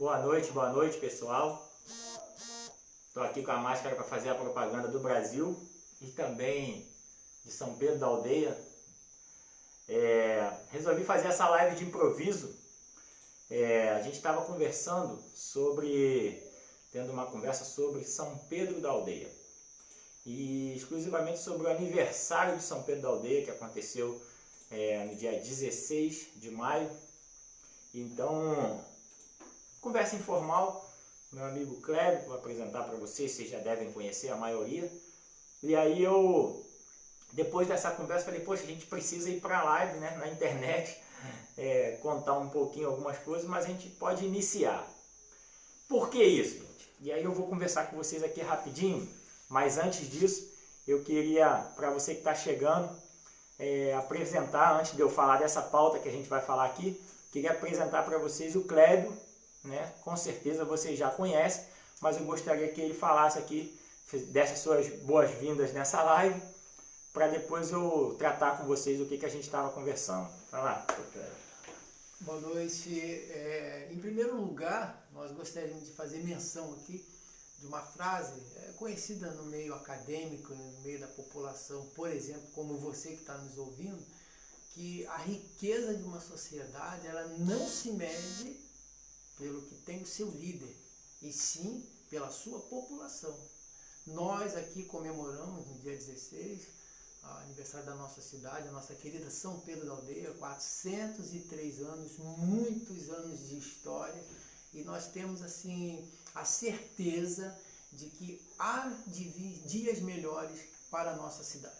Boa noite pessoal. Estou aqui com a máscara para fazer a propaganda do Brasil e também de São Pedro da Aldeia. Resolvi fazer essa live de improviso. A gente estava conversando tendo uma conversa sobre São Pedro da Aldeia. E exclusivamente sobre o aniversário de São Pedro da Aldeia, que aconteceu no dia 16 de maio. Então, conversa informal, meu amigo Kleber, vou apresentar para vocês já devem conhecer a maioria. E aí depois dessa conversa, falei, poxa, a gente precisa ir para a live, né, na internet, contar um pouquinho algumas coisas, mas a gente pode iniciar. Por que isso, gente? E aí eu vou conversar com vocês aqui rapidinho, mas antes disso, eu queria, para você que está chegando, apresentar, antes de eu falar dessa pauta que a gente vai falar aqui, queria apresentar para vocês o Clébio, né? Com certeza vocês já conhecem, mas eu gostaria que ele falasse aqui, desse suas boas-vindas nessa live, para depois eu tratar com vocês o que a gente estava conversando. Vai lá, Clébio. Boa noite. Em primeiro lugar, nós gostaríamos de fazer menção aqui de uma frase conhecida no meio acadêmico, no meio da população, por exemplo, como você que está nos ouvindo, que a riqueza de uma sociedade ela não se mede pelo que tem o seu líder, e sim pela sua população. Nós aqui comemoramos no dia 16, o aniversário da nossa cidade, a nossa querida São Pedro da Aldeia, 403 anos, muitos anos de história, e nós temos assim a certeza de que há de vir dias melhores para a nossa cidade.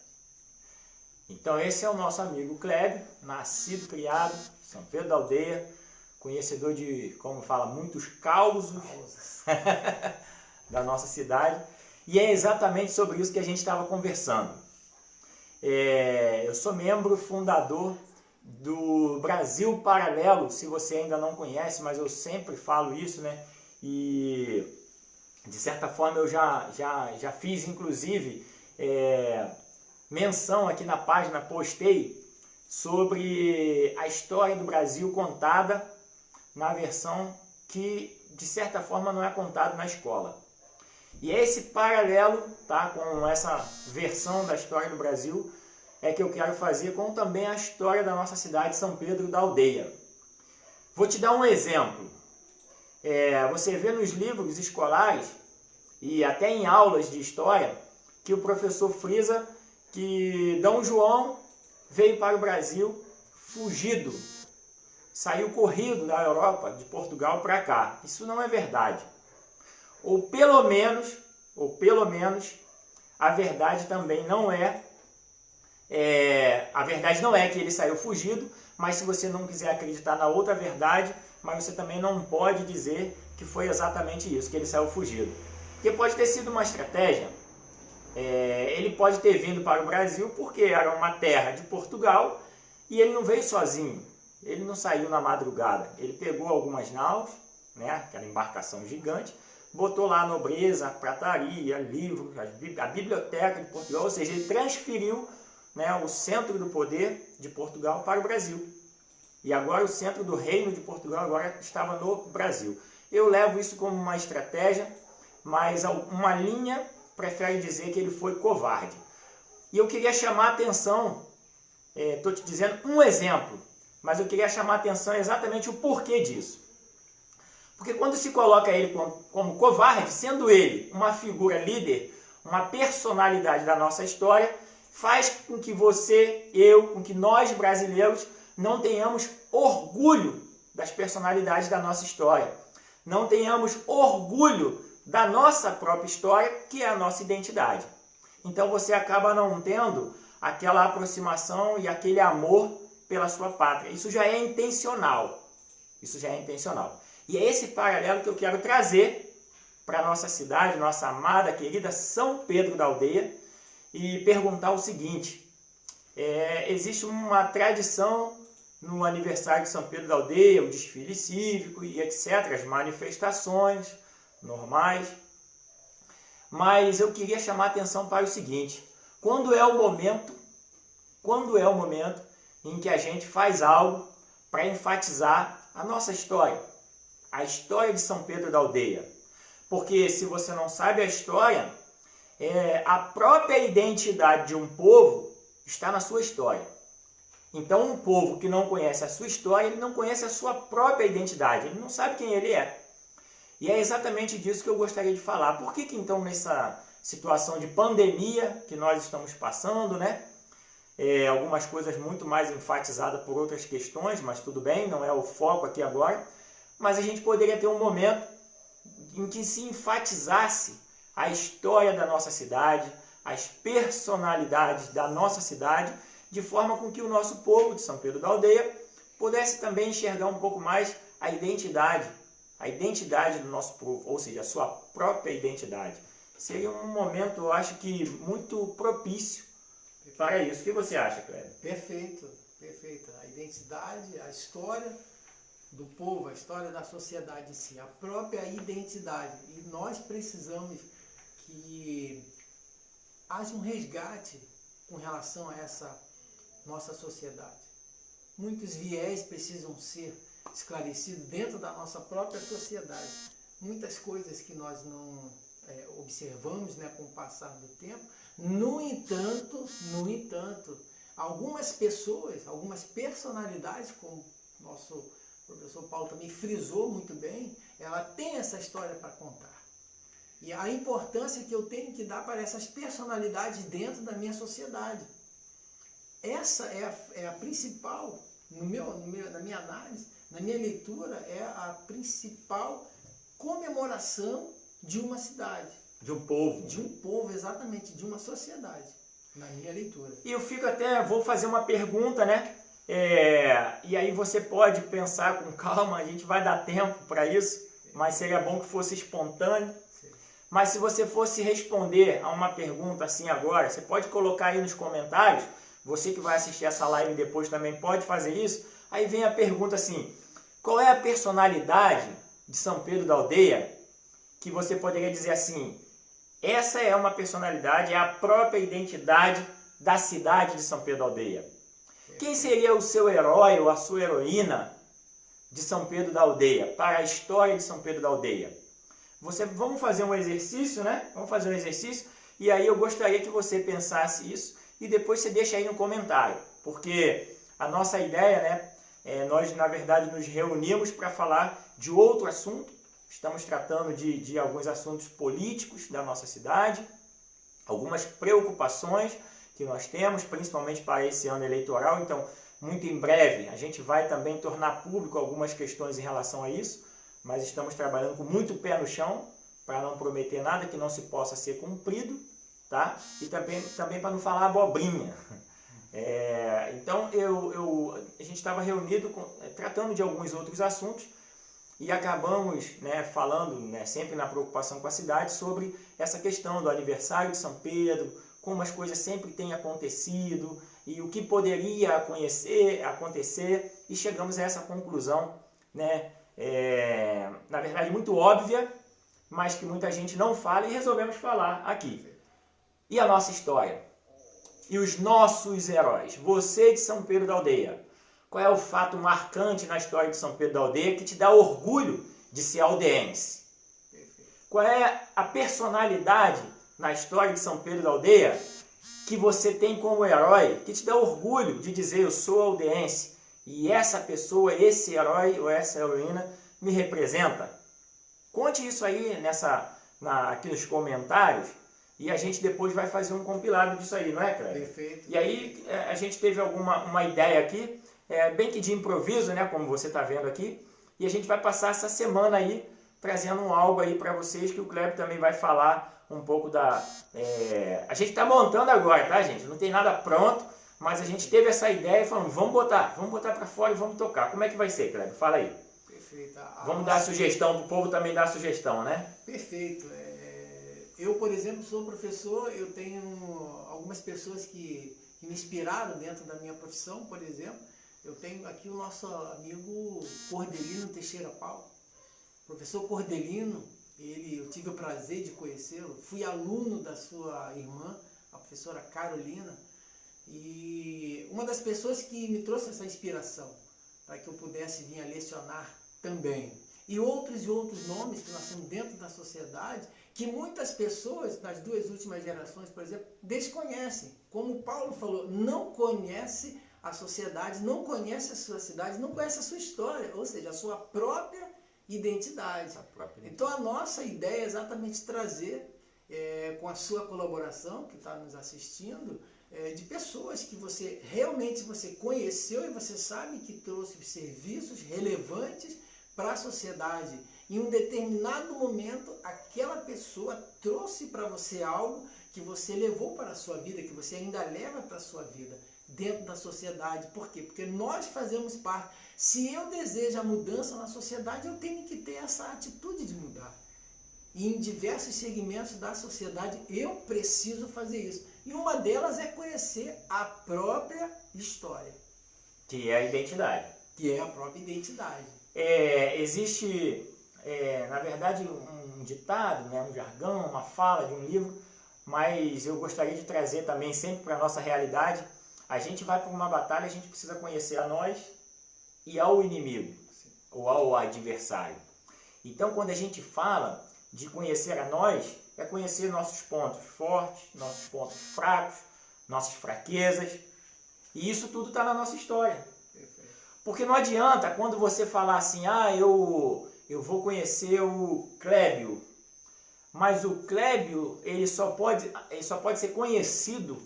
Então esse é o nosso amigo Clébio, nascido, criado em São Pedro da Aldeia, conhecedor de, como fala, muitos causos da nossa cidade. E é exatamente sobre isso que a gente estava conversando. Eu sou membro fundador do Brasil Paralelo, se você ainda não conhece, mas eu sempre falo isso, né? E de certa forma eu já fiz, inclusive, menção aqui na página, postei sobre a história do Brasil contada na versão que, de certa forma, não é contado na escola. E é esse paralelo, tá, com essa versão da história do Brasil que eu quero fazer com também a história da nossa cidade, São Pedro da Aldeia. Vou te dar um exemplo. Você vê nos livros escolares e até em aulas de história que o professor frisa que D. João veio para o Brasil fugido, saiu corrido da Europa, de Portugal para cá. Isso não é verdade. Ou pelo menos, a verdade também não a verdade não é que ele saiu fugido, mas se você não quiser acreditar na outra verdade, mas você também não pode dizer que foi exatamente isso, que ele saiu fugido. Porque pode ter sido uma estratégia. Ele pode ter vindo para o Brasil porque era uma terra de Portugal e ele não veio sozinho. Ele não saiu na madrugada, ele pegou algumas naus, né, aquela embarcação gigante, botou lá a nobreza, a prataria, livros, a biblioteca de Portugal, ou seja, ele transferiu, né, o centro do poder de Portugal para o Brasil. E agora o centro do reino de Portugal agora estava no Brasil. Eu levo isso como uma estratégia, mas uma linha prefere dizer que ele foi covarde. E eu queria chamar a atenção, estou te dizendo um exemplo, mas eu queria chamar a atenção exatamente o porquê disso. Porque quando se coloca ele como covarde, sendo ele uma figura líder, uma personalidade da nossa história, faz com que você, com que nós brasileiros não tenhamos orgulho das personalidades da nossa história. Não tenhamos orgulho da nossa própria história, que é a nossa identidade. Então você acaba não tendo aquela aproximação e aquele amor pela sua pátria. Isso já é intencional. E é esse paralelo que eu quero trazer para a nossa cidade, nossa amada, querida São Pedro da Aldeia, e perguntar o seguinte: existe uma tradição no aniversário de São Pedro da Aldeia, o desfile cívico e etc., as manifestações normais, mas eu queria chamar a atenção para o seguinte: quando é o momento em que a gente faz algo para enfatizar a nossa história, a história de São Pedro da Aldeia. Porque se você não sabe a história, a própria identidade de um povo está na sua história. Então, um povo que não conhece a sua história, ele não conhece a sua própria identidade, ele não sabe quem ele é. E é exatamente disso que eu gostaria de falar. Por que então, nessa situação de pandemia que nós estamos passando, né? Algumas coisas muito mais enfatizadas por outras questões, mas tudo bem, não é o foco aqui agora. Mas a gente poderia ter um momento em que se enfatizasse a história da nossa cidade, as personalidades da nossa cidade, de forma com que o nosso povo de São Pedro da Aldeia pudesse também enxergar um pouco mais a identidade do nosso povo, ou seja, a sua própria identidade. Seria um momento, eu acho que, muito propício para isso. O que você acha, Cléber? Perfeito, perfeito. A identidade, a história do povo, a história da sociedade em si, a própria identidade. E nós precisamos que haja um resgate com relação a essa nossa sociedade. Muitos viés precisam ser esclarecidos dentro da nossa própria sociedade. Muitas coisas que nós não observamos, né, com o passar do tempo. No entanto, algumas pessoas, algumas personalidades, como o nosso professor Paulo também frisou muito bem, ela tem essa história para contar. E a importância que eu tenho que dar para essas personalidades dentro da minha sociedade. Essa é a principal, na minha análise, na minha leitura, é a principal comemoração de uma cidade. De um povo. De um povo, exatamente, de uma sociedade, na minha leitura. E eu vou fazer uma pergunta, né? E aí você pode pensar com calma, a gente vai dar tempo para isso, mas seria bom que fosse espontâneo. Sim. Mas se você fosse responder a uma pergunta assim agora, você pode colocar aí nos comentários, você que vai assistir essa live depois também pode fazer isso. Aí vem a pergunta assim, qual é a personalidade de São Pedro da Aldeia que você poderia dizer assim, essa é uma personalidade, é a própria identidade da cidade de São Pedro da Aldeia. Quem seria o seu herói ou a sua heroína de São Pedro da Aldeia, para a história de São Pedro da Aldeia? Vamos fazer um exercício, né? Vamos fazer um exercício e aí eu gostaria que você pensasse isso e depois você deixa aí no comentário, porque a nossa ideia, né? Nós, na verdade, nos reunimos para falar de outro assunto. Estamos tratando de alguns assuntos políticos da nossa cidade, algumas preocupações que nós temos, principalmente para esse ano eleitoral. Então, muito em breve, a gente vai também tornar público algumas questões em relação a isso, mas estamos trabalhando com muito pé no chão, para não prometer nada que não se possa ser cumprido, tá? E também para não falar abobrinha. Então, a gente estava reunido, tratando de alguns outros assuntos, e acabamos, né, falando, né, sempre na preocupação com a cidade, sobre essa questão do aniversário de São Pedro, como as coisas sempre têm acontecido e o que poderia acontecer, e chegamos a essa conclusão, né, na verdade muito óbvia, mas que muita gente não fala, e resolvemos falar aqui. E a nossa história? E os nossos heróis? Você de São Pedro da Aldeia, qual é o fato marcante na história de São Pedro da Aldeia que te dá orgulho de ser aldeense? Qual é a personalidade na história de São Pedro da Aldeia que você tem como herói, que te dá orgulho de dizer eu sou aldeense e essa pessoa, esse herói ou essa heroína me representa? Conte isso aí aqui nos comentários e a gente depois vai fazer um compilado disso aí, não é, Cléber? Perfeito. E aí a gente teve uma ideia aqui, bem que de improviso, né, como você está vendo aqui, e a gente vai passar essa semana aí trazendo algo aí para vocês, que o Cléber também vai falar um pouco a gente está montando agora, tá, gente? Não tem nada pronto, mas a gente teve essa ideia e falamos, vamos botar para fora e vamos tocar. Como é que vai ser, Cléber? Fala aí. Perfeito. Vamos dar sugestão, para o povo também dar sugestão, né? Perfeito. Eu, por exemplo, sou professor, eu tenho algumas pessoas que me inspiraram dentro da minha profissão, por exemplo. Eu tenho aqui o nosso amigo Cordelino Teixeira Paulo. Professor Cordelino, eu tive o prazer de conhecê-lo, fui aluno da sua irmã, a professora Carolina, e uma das pessoas que me trouxe essa inspiração para que eu pudesse vir a lecionar também. e outros nomes que nós temos dentro da sociedade, que muitas pessoas, nas 2 últimas gerações, por exemplo, desconhecem. Como o Paulo falou, não conhece a sociedade, não conhece a sua cidade, não conhece a sua história, ou seja, a sua própria identidade. Então a nossa ideia é exatamente trazer, com a sua colaboração, que está nos assistindo, de pessoas que você realmente conheceu e você sabe que trouxe serviços relevantes para a sociedade. Em um determinado momento, aquela pessoa trouxe para você algo que você levou para a sua vida, que você ainda leva para a sua vida, dentro da sociedade. Por quê? Porque nós fazemos parte. Se eu desejo a mudança na sociedade, eu tenho que ter essa atitude de mudar. E em diversos segmentos da sociedade, eu preciso fazer isso. E uma delas é conhecer a própria história. Que é a identidade. Que é a própria identidade. Existe, na verdade, um ditado, né, um jargão, uma fala de um livro, mas eu gostaria de trazer também sempre para a nossa realidade. A gente vai para uma batalha, a gente precisa conhecer a nós e ao inimigo, ou ao adversário. Então, quando a gente fala de conhecer a nós, é conhecer nossos pontos fortes, nossos pontos fracos, nossas fraquezas. E isso tudo está na nossa história. Porque não adianta quando você falar assim, eu vou conhecer o Clébio, mas o Clébio ele só pode ser conhecido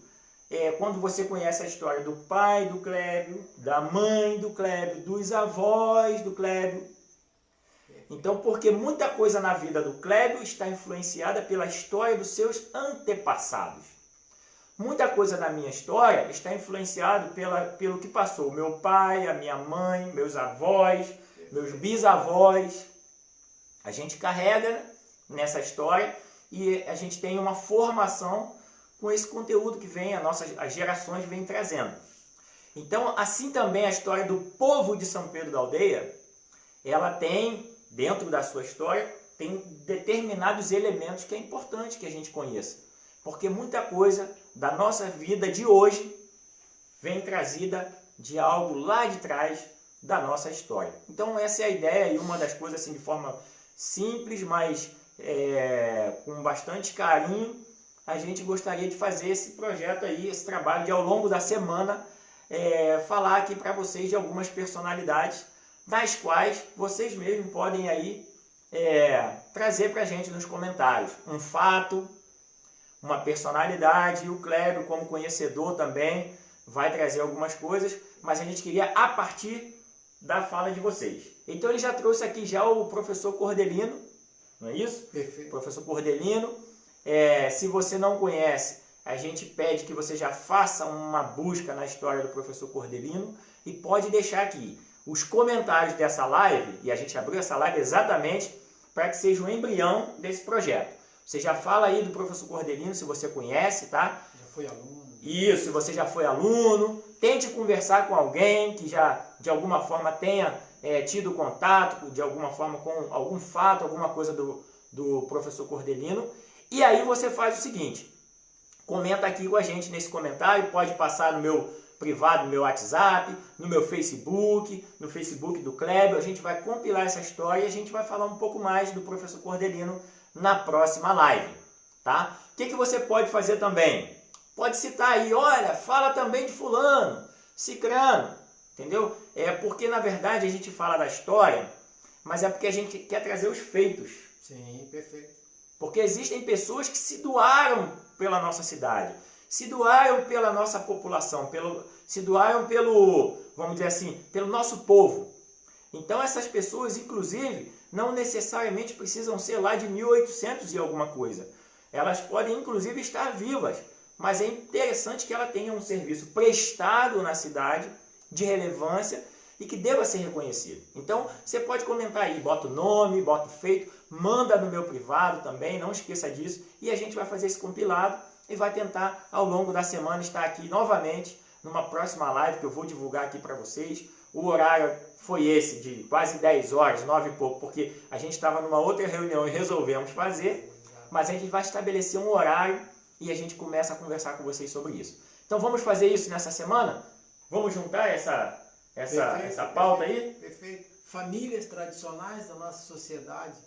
quando você conhece a história do pai do Clébio, da mãe do Clébio, dos avós do Clébio. Então, porque muita coisa na vida do Clébio está influenciada pela história dos seus antepassados. Muita coisa na minha história está influenciado pelo que passou o meu pai, a minha mãe, meus avós, meus bisavós. A gente carrega nessa história e a gente tem uma formação com esse conteúdo que as gerações vêm trazendo. Então, assim também a história do povo de São Pedro da Aldeia, ela tem, dentro da sua história, tem determinados elementos que é importante que a gente conheça. Porque muita coisa da nossa vida de hoje vem trazida de algo lá de trás da nossa história. Então essa é a ideia e uma das coisas assim de forma simples, mas com bastante carinho, a gente gostaria de fazer esse projeto aí, esse trabalho de ao longo da semana, falar aqui para vocês de algumas personalidades, das quais vocês mesmos podem aí trazer para a gente nos comentários um fato, uma personalidade, e o Clébio, como conhecedor também, vai trazer algumas coisas, mas a gente queria a partir da fala de vocês. Então ele já trouxe aqui já o professor Cordelino, não é isso? Perfeito. Professor Cordelino, se você não conhece, a gente pede que você já faça uma busca na história do professor Cordelino e pode deixar aqui os comentários dessa live, e a gente abriu essa live exatamente para que seja o embrião desse projeto. Você já fala aí do professor Cordelino, se você conhece, tá? Já foi aluno. Isso, se você já foi aluno. Tente conversar com alguém que já, de alguma forma, tenha tido contato, de alguma forma, com algum fato, alguma coisa do professor Cordelino. E aí você faz o seguinte, comenta aqui com a gente nesse comentário, pode passar no meu privado, no meu WhatsApp, no meu Facebook, no Facebook do Clébio. A gente vai compilar essa história e a gente vai falar um pouco mais do professor Cordelino na próxima live, tá? O que você pode fazer também? Pode citar aí, olha, fala também de fulano, cicrano, entendeu? Porque na verdade a gente fala da história, mas é porque a gente quer trazer os feitos. Sim, perfeito. Porque existem pessoas que se doaram pela nossa cidade, se doaram pela nossa população, se doaram vamos dizer assim, pelo nosso povo. Então essas pessoas, inclusive, não necessariamente precisam ser lá de 1800 e alguma coisa. Elas podem, inclusive, estar vivas, mas é interessante que ela tenha um serviço prestado na cidade, de relevância, e que deva ser reconhecido. Então, você pode comentar aí, bota o nome, bota o feito, manda no meu privado também, não esqueça disso, e a gente vai fazer esse compilado e vai tentar, ao longo da semana, estar aqui novamente, numa próxima live que eu vou divulgar aqui para vocês. O horário foi esse, de quase 10 horas, 9 e pouco, porque a gente estava numa outra reunião e resolvemos fazer, mas a gente vai estabelecer um horário e a gente começa a conversar com vocês sobre isso. Então vamos fazer isso nessa semana? Vamos juntar essa pauta aí? Perfeito. famílias tradicionais da nossa sociedade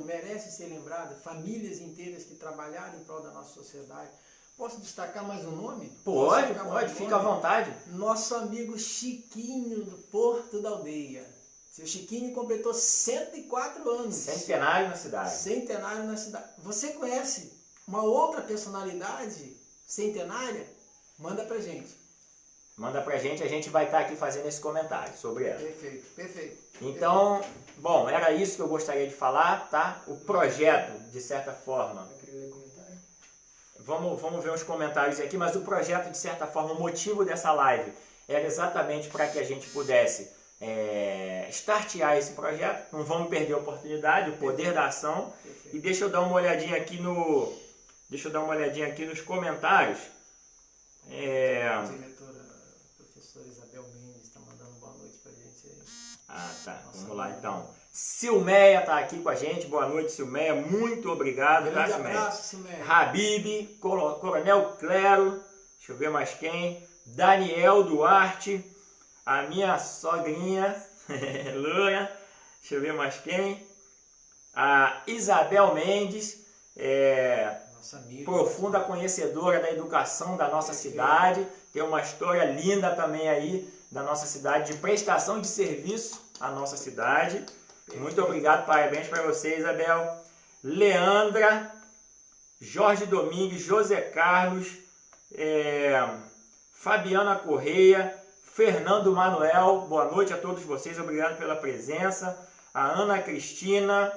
merecem ser lembradas, famílias inteiras que trabalharam em prol da nossa sociedade. Posso destacar mais um nome? Pode, fica à vontade. Nosso amigo Chiquinho do Porto da Aldeia. Seu Chiquinho completou 104 anos. Centenário na cidade. Centenário na cidade. Você conhece uma outra personalidade centenária? Manda pra gente. Manda pra gente, a gente vai estar aqui fazendo esse comentário sobre ela. Perfeito, perfeito. Então, bom, era isso que eu gostaria de falar, tá? O projeto, de certa forma... Vamos ver uns comentários aqui, mas o projeto, de certa forma, o motivo dessa live era exatamente para que a gente pudesse startear esse projeto. Não vamos perder a oportunidade, o poder da ação. E deixa eu dar uma olhadinha aqui nos comentários. A diretora, a professora Isabel Mendes, está mandando boa noite para a gente aí. Ah, tá. Vamos lá, então. Silmeia está aqui com a gente. Boa noite, Silmeia. Muito obrigado. Grande abraço, Silmeia. Habib, Coronel Clero. Deixa eu ver mais quem. Daniel Duarte. A minha sogrinha, Loura. Deixa eu ver mais quem. A Isabel Mendes. Nossa amiga. Profunda conhecedora da educação da nossa cidade. Tem uma história linda também aí da nossa cidade, de prestação de serviço à nossa cidade. Muito obrigado, parabéns para você, Isabel. Leandra, Jorge Domingues, José Carlos, Fabiana Correia, Fernando Manuel, boa noite a todos vocês, obrigado pela presença. A Ana Cristina,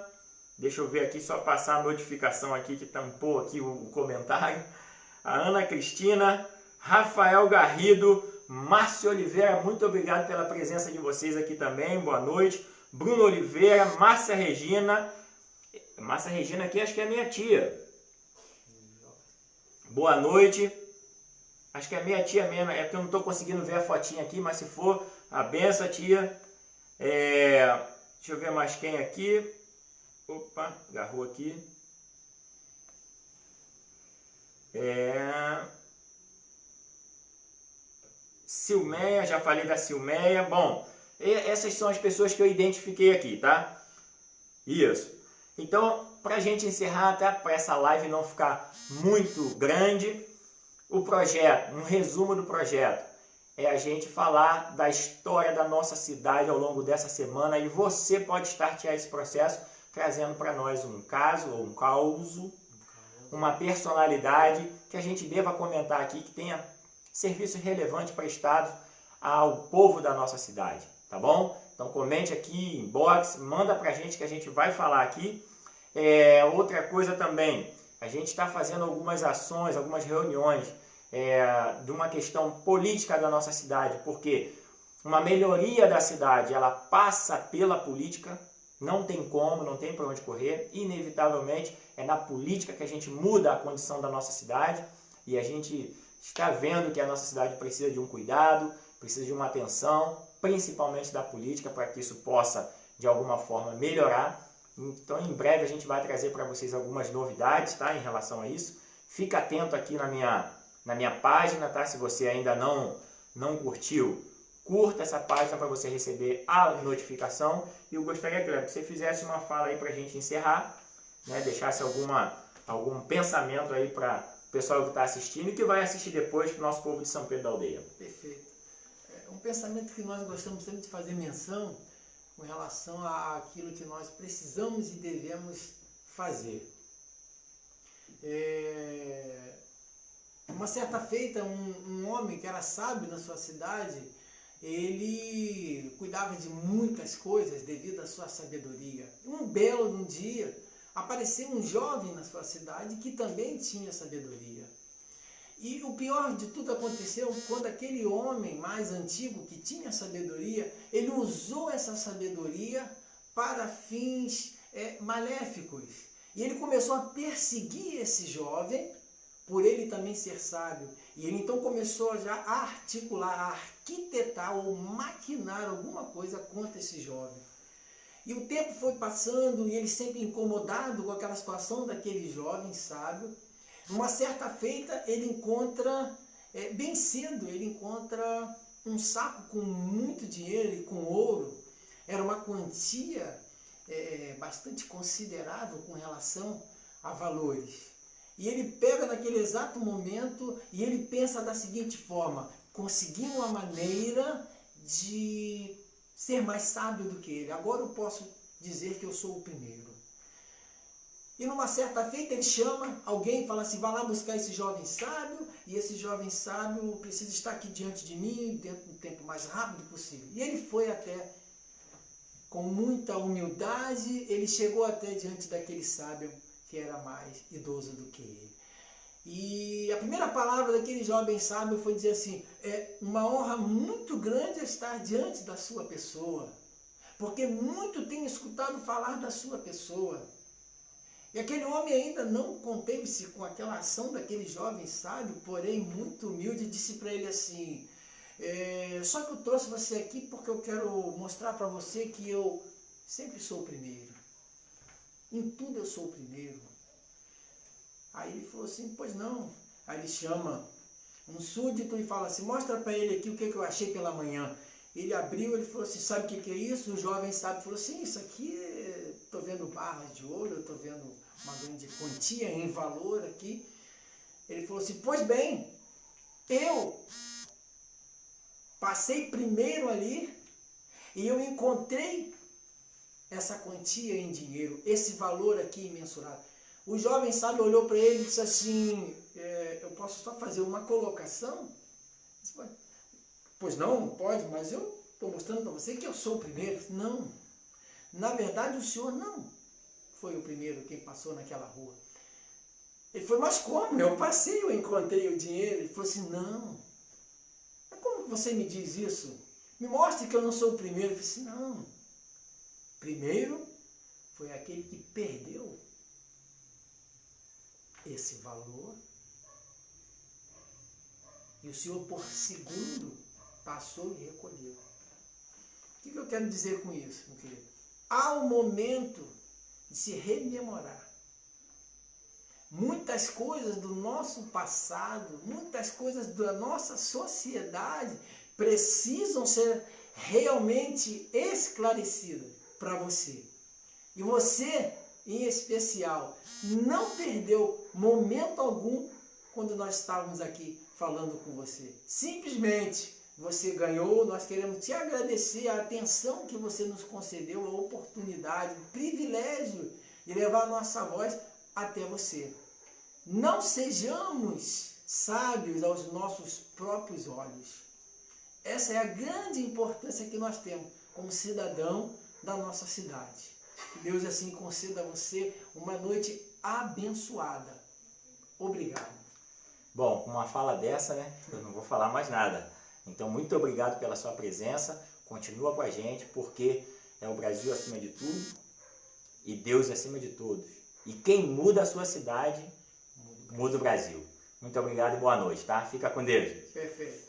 deixa eu ver aqui, só passar a notificação aqui que tampou aqui o comentário. A Ana Cristina, Rafael Garrido, Márcio Oliveira, muito obrigado pela presença de vocês aqui também, boa noite. Bruno Oliveira, Márcia Regina aqui acho que é minha tia. Boa noite. Acho que é minha tia mesmo, é porque eu não estou conseguindo ver a fotinha aqui, mas se for, a benção, tia. Deixa eu ver mais quem aqui. Opa, agarrou aqui. Silmeia, já falei da Silmeia. Bom, essas são as pessoas que eu identifiquei aqui, tá? Isso. Então, para a gente encerrar, tá? Para essa live não ficar muito grande, o projeto, um resumo do projeto, é a gente falar da história da nossa cidade ao longo dessa semana e você pode startear esse processo trazendo para nós um caso ou um causo, uma personalidade que a gente deva comentar aqui, que tenha serviço relevante prestado ao povo da nossa cidade, tá bom? Então comente aqui, inbox, manda pra gente que a gente vai falar aqui. Outra coisa também, a gente está fazendo algumas ações, algumas reuniões de uma questão política da nossa cidade, porque uma melhoria da cidade, ela passa pela política, não tem como, não tem para onde correr, inevitavelmente é na política que a gente muda a condição da nossa cidade e a gente está vendo que a nossa cidade precisa de um cuidado, precisa de uma atenção, principalmente da política, para que isso possa, de alguma forma, melhorar. Então, em breve, a gente vai trazer para vocês algumas novidades, tá, em relação a isso. Fica atento aqui na minha página, tá? Se você ainda não curtiu, curta essa página para você receber a notificação. E eu gostaria, Cleber, que você fizesse uma fala aí para a gente encerrar, né? Deixasse algum pensamento aí para o pessoal que está assistindo e que vai assistir depois para o nosso povo de São Pedro da Aldeia. Perfeito. Um pensamento que nós gostamos sempre de fazer menção com relação àquilo que nós precisamos e devemos fazer. Uma certa feita, um homem que era sábio na sua cidade, ele cuidava de muitas coisas devido à sua sabedoria. Um belo dia, apareceu um jovem na sua cidade que também tinha sabedoria. E o pior de tudo aconteceu quando aquele homem mais antigo que tinha sabedoria, ele usou essa sabedoria para fins maléficos. E ele começou a perseguir esse jovem, por ele também ser sábio. E ele então começou já a articular, a arquitetar ou maquinar alguma coisa contra esse jovem. E o tempo foi passando e ele sempre incomodado com aquela situação daquele jovem sábio. Numa certa feita, ele encontra, bem cedo, ele encontra um saco com muito dinheiro e com ouro Era uma quantia bastante considerável com relação a valores. E ele pega naquele exato momento e ele pensa da seguinte forma: consegui uma maneira de ser mais sábio do que ele. Agora eu posso dizer que eu sou o primeiro. E numa certa feita ele chama alguém e fala assim: vai lá buscar esse jovem sábio, e esse jovem sábio precisa estar aqui diante de mim dentro do tempo mais rápido possível. E ele foi até, com muita humildade, ele chegou até diante daquele sábio que era mais idoso do que ele. E a primeira palavra daquele jovem sábio foi dizer assim: é uma honra muito grande estar diante da sua pessoa, porque muito tenho escutado falar da sua pessoa. E aquele homem ainda não conteve-se com aquela ação daquele jovem sábio, porém muito humilde, disse para ele assim: só que eu trouxe você aqui porque eu quero mostrar para você que eu sempre sou o primeiro. Em tudo eu sou o primeiro. Aí ele falou assim: pois não. Aí ele chama um súdito e fala assim: mostra para ele aqui o que eu achei pela manhã. Ele abriu, ele falou assim: sabe o que é isso? O jovem sábio falou assim: isso aqui, estou vendo barras de ouro, estou vendo uma grande quantia em valor aqui. Ele falou assim: pois bem, eu passei primeiro ali e eu encontrei essa quantia em dinheiro, esse valor aqui imensurável. O jovem sábio olhou para ele e disse assim: eu posso só fazer uma colocação? Disse, pois não, pode, mas eu estou mostrando para você que eu sou o primeiro. Não, na verdade o senhor não foi o primeiro quem passou naquela rua. Ele falou: mas como? Eu passei, eu encontrei o dinheiro. Ele falou assim: não, mas como você me diz isso? Me mostre que eu não sou o primeiro. Eu falei assim: não, primeiro foi aquele que perdeu esse valor, e o senhor por segundo passou e recolheu. O que eu quero dizer com isso, meu querido? Há um momento de se rememorar. Muitas coisas do nosso passado, muitas coisas da nossa sociedade precisam ser realmente esclarecidas para você. E você, em especial, não perdeu momento algum quando nós estávamos aqui falando com você. Simplesmente você ganhou, nós queremos te agradecer a atenção que você nos concedeu, a oportunidade, o privilégio de levar a nossa voz até você. Não sejamos sábios aos nossos próprios olhos. Essa é a grande importância que nós temos como cidadão da nossa cidade. Que Deus assim conceda a você uma noite abençoada. Obrigado. Bom, com uma fala dessa, né, eu não vou falar mais nada. Então, muito obrigado pela sua presença. Continua com a gente, porque é o Brasil acima de tudo e Deus acima de todos. E quem muda a sua cidade, muda o Brasil. Muito obrigado e boa noite, tá? Fica com Deus. Perfeito.